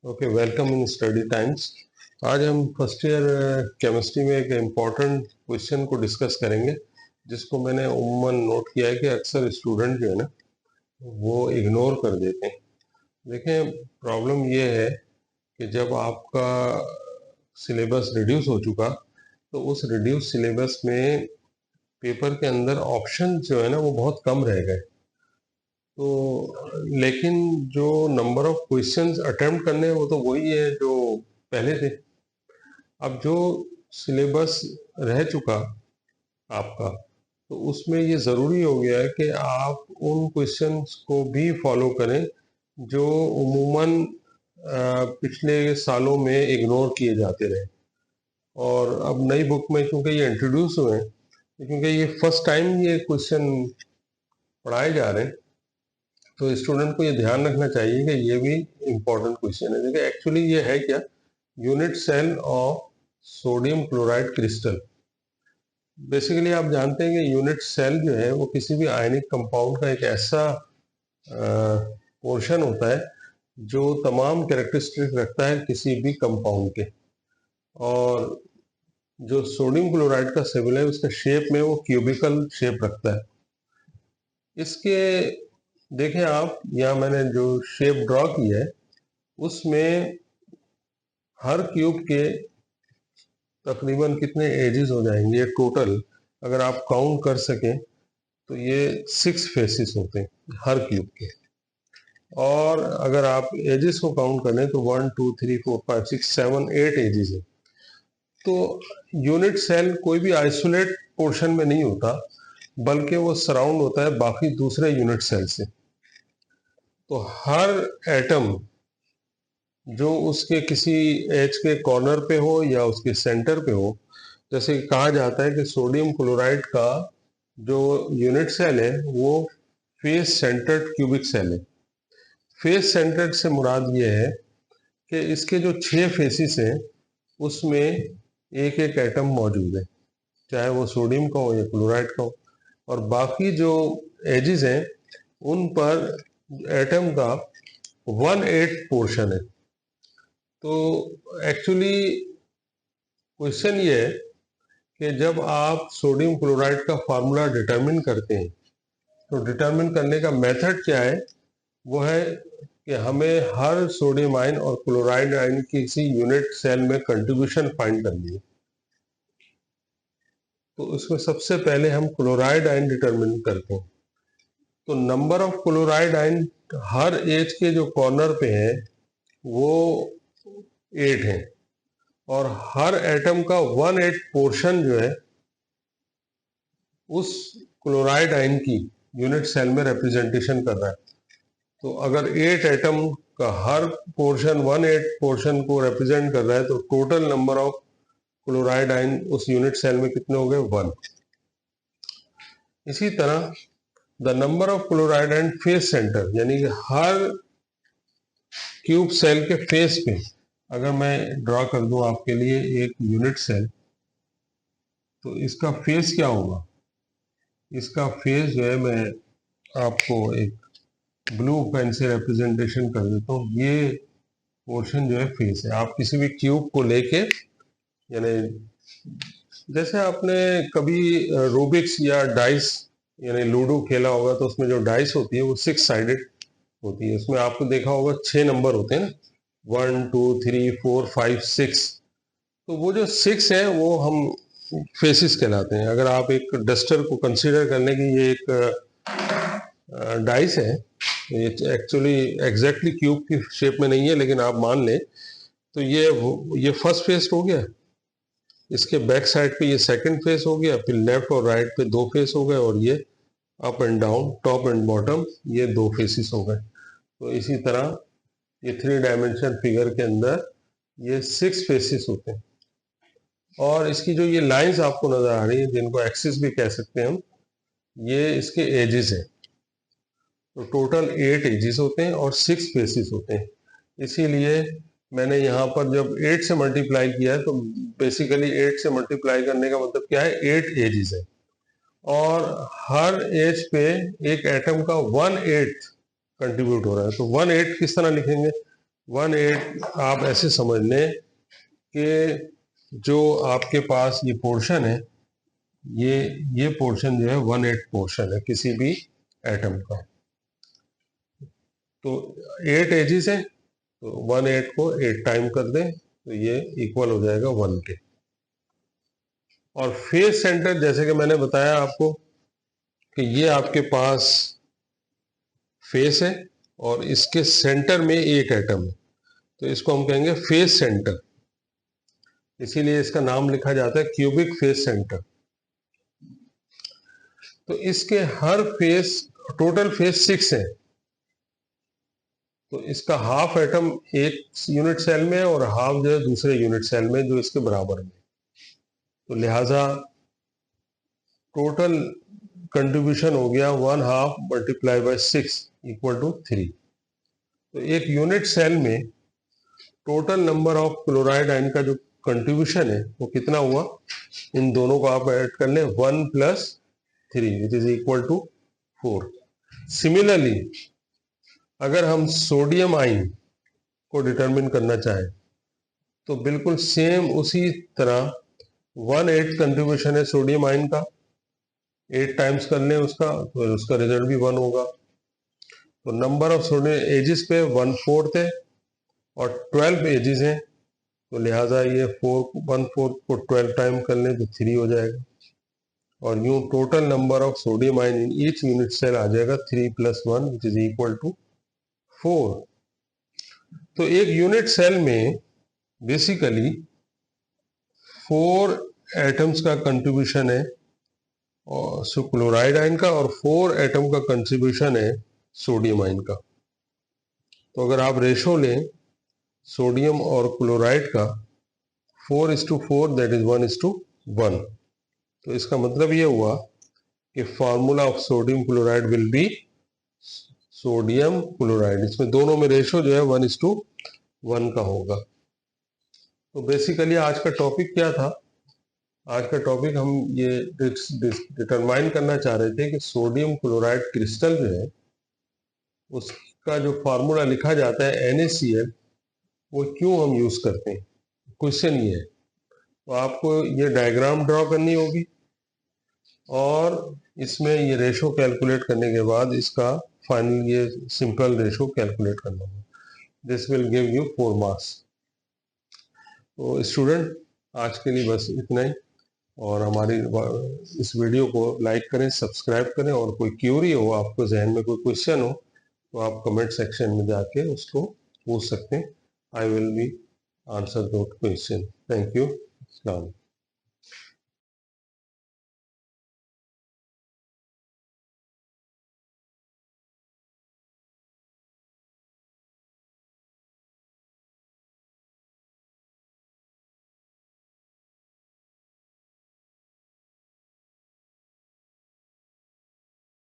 Okay, welcome in study times. आज हम first year chemistry में एक इम्पॉर्टेंट क्वेश्चन को डिस्कस करेंगे, जिसको मैंने उम्मन नोट किया है कि अक्सर स्टूडेंट जो है ना वो इग्नोर कर देते हैं। देखें, प्रॉब्लम ये है कि जब आपका सिलेबस रिड्यूस हो चुका तो उस रिड्यूस सिलेबस में पेपर के अंदर ऑप्शन जो है ना वो बहुत कम रह गए। तो लेकिन जो नंबर ऑफ क्वेश्चंस अटेम्प्ट करने हैं वो तो वही है जो पहले थे। अब जो सिलेबस रह चुका आपका, तो उसमें ये ज़रूरी हो गया है कि आप उन क्वेश्चंस को भी फॉलो करें जो उमूमन पिछले सालों में इग्नोर किए जाते रहे। और अब नई बुक में क्योंकि ये इंट्रोड्यूस हुए हैं, क्योंकि ये फर्स्ट टाइम ये क्वेश्चन पढ़ाए जा रहे हैं, तो स्टूडेंट को ये ध्यान रखना चाहिए कि ये भी इम्पोर्टेंट क्वेश्चन है। देखिए, एक्चुअली ये है क्या, unit cell of sodium chloride crystal. Basically आप जानते हैं कि यूनिट सेल जो है वो किसी भी आयनिक कंपाउंड का एक ऐसा पोर्शन होता है जो तमाम कैरेक्टरिस्टिक रखता है किसी भी कंपाउंड के। और जो सोडियम क्लोराइड का सिंबल है उसका शेप में वो क्यूबिकल शेप रखता है। इसके देखें आप, यहाँ मैंने जो शेप ड्रॉ की है उसमें हर क्यूब के तकरीबन कितने एजेस हो जाएंगे टोटल, अगर आप काउंट कर सकें तो ये 6 फेसेस होते हैं हर क्यूब के। और अगर आप एजेस को काउंट करें तो 1 2 3 4 5 6 7 8 एजेस है। तो यूनिट सेल कोई भी आइसोलेट पोर्शन में नहीं होता, बल्कि वो सराउंड होता है बाकी दूसरे यूनिट सेल से। तो हर एटम जो उसके किसी एज के कॉर्नर पे हो या उसके सेंटर पे हो, जैसे कहा जाता है कि सोडियम क्लोराइड का जो यूनिट सेल है वो फेस सेंटर्ड क्यूबिक सेल है। फेस सेंटर्ड से मुराद ये है कि इसके जो 6 फेसिस हैं उसमें एक एक एटम मौजूद है, चाहे वो सोडियम का हो या क्लोराइड का हो। और बाकी जो एजेस हैं उन पर एटम का 1/8 पोर्शन है। तो एक्चुअली क्वेश्चन ये है कि जब आप सोडियम क्लोराइड का फार्मूला डिटरमिन करते हैं तो डिटरमिन करने का मेथड क्या है, वो है कि हमें हर सोडियम आयन और क्लोराइड आयन की किसी यूनिट सेल में कंट्रीब्यूशन फाइंड करनी है। तो उसमें सबसे पहले हम क्लोराइड आयन डिटरमिन करते हैं। तो नंबर ऑफ क्लोराइड आयन हर एज के जो कॉर्नर पे है वो 8 है, और हर एटम का 1/8 पोर्शन जो है उस क्लोराइड आयन की यूनिट सेल में रिप्रेजेंटेशन कर रहा है। तो अगर 8 एटम का हर पोर्शन 1/8 पोर्शन को रिप्रेजेंट कर रहा है तो total number of chloride ion उस यूनिट सेल में कितने हो गए, 1। इसी तरह the number of chloride ion face centre, यानी कि हर क्यूब सेल के फेस पे अगर मैं ड्रॉ कर दूं आपके लिए एक यूनिट सेल, तो इसका फेस क्या होगा, इसका फेस जो है मैं आपको एक ब्लू पेन से रिप्रेजेंटेशन कर देता हूँ। ये पोर्शन जो है फेस है। आप किसी भी क्यूब को लेके, यानी जैसे आपने कभी रूबिक्स या डाइस यानी लूडो खेला होगा तो उसमें जो डाइस होती है वो 6 साइडेड होती है। उसमें आपको देखा होगा 6 नंबर होते हैं ना, 1 2 3 4 5 6। तो वो जो 6 है वो हम फेसिस कहलाते हैं। अगर आप एक डस्टर को कंसीडर करने की, ये एक डाइस है, ये एक्चुअली एग्जैक्टली क्यूब की शेप में नहीं है लेकिन आप मान लें, तो ये फर्स्ट फेस हो गया, इसके बैक साइड पे ये सेकंड फेस हो गया, फिर लेफ्ट और राइट पे 2 फेस हो गए, और ये up and down, top and bottom, ये 2 फेसिस हो गए। तो इसी तरह ये 3 डायमेंशन फिगर के अंदर ये 6 फेसिस होते हैं। और इसकी जो ये लाइंस आपको नजर आ रही है, जिनको एक्सिस भी कह सकते हैं हम, ये इसके एजेस हैं। तो टोटल 8 एजेस होते हैं और 6 फेसिस होते हैं। इसीलिए मैंने यहाँ पर जब 8 से मल्टीप्लाई किया है, तो बेसिकली 8 से मल्टीप्लाई करने का मतलब क्या है, 8 एजेस है। और हर एज पे एक एटम का 1/8 कंट्रीब्यूट हो रहा है। तो 1/8 किस तरह लिखेंगे, 1/8 आप ऐसे समझ लें कि जो आपके पास ये पोर्शन है, ये पोर्शन जो है 1/8 पोर्शन है किसी भी एटम का। तो 8 एजिस है, तो 1/8 को 8 टाइम कर दें तो ये इक्वल हो जाएगा 1 के। और फेस सेंटर जैसे कि मैंने बताया आपको कि ये आपके पास फेस है और इसके सेंटर में एक एटम है, तो इसको हम कहेंगे फेस सेंटर। इसीलिए इसका नाम लिखा जाता है क्यूबिक फेस सेंटर। तो इसके हर फेस, टोटल फेस 6 है, तो इसका हाफ एटम एक यूनिट सेल में और हाफ जो है दूसरे यूनिट सेल में जो इसके बराबर में। तो लिहाजा टोटल कंट्रीब्यूशन हो गया 1/2 मल्टीप्लाई बाय 6 इक्वल टू 3। तो एक यूनिट सेल में total number of chloride ion का जो कंट्रीब्यूशन है वो कितना हुआ, इन दोनों को आप ऐड कर लें, 1 + 3 which is equal to 4। Similarly अगर हम सोडियम आयन को डिटरमिन करना चाहें तो बिल्कुल सेम उसी तरह 1/8 कंट्रीब्यूशन है सोडियम आयन का, 8 टाइम्स कर लें उसका, तो उसका रिजल्ट भी 1 होगा। तो नंबर ऑफ सोडियम एजिस पे 1/4 है और 12 एजिस हैं, तो लिहाजा ये 1/4 को 12 टाइम कर लें तो 3 हो जाएगा। और यूं total number of sodium ion in each unit cell आ जाएगा 3 + 1 विच इज इक्वल टू 4। तो एक यूनिट सेल में बेसिकली 4 एटम्स का कंट्रीब्यूशन है और क्लोराइड आयन का, और 4 एटम का कंट्रीब्यूशन है सोडियम आयन का। तो अगर आप रेशो लें सोडियम और क्लोराइड का 4:4 दैट इज 1:1, तो इसका मतलब ये हुआ कि formula of sodium chloride will be sodium chloride, इसमें दोनों में रेशो जो है 1:1 का होगा। तो बेसिकली आज का टॉपिक क्या था, आज का टॉपिक हम ये डिटरमाइन करना चाह रहे थे कि सोडियम क्लोराइड क्रिस्टल जो है उसका जो फार्मूला लिखा जाता है NaCl, वो क्यों हम यूज करते हैं। क्वेश्चन ये है, तो आपको ये डायग्राम ड्रॉ करनी होगी और इसमें ये रेशो कैलकुलेट करने के बाद इसका फाइनल ये सिंपल रेशो कैलकुलेट करना होगा। This will give you 4 marks. तो स्टूडेंट आज के लिए बस इतना ही, और हमारी इस वीडियो को लाइक करें, सब्सक्राइब करें, और कोई क्यूरी हो, आपको जहन में कोई क्वेश्चन हो तो आप कमेंट सेक्शन में जाके उसको पूछ सकते हैं। I will be answer दोट question. Thank you.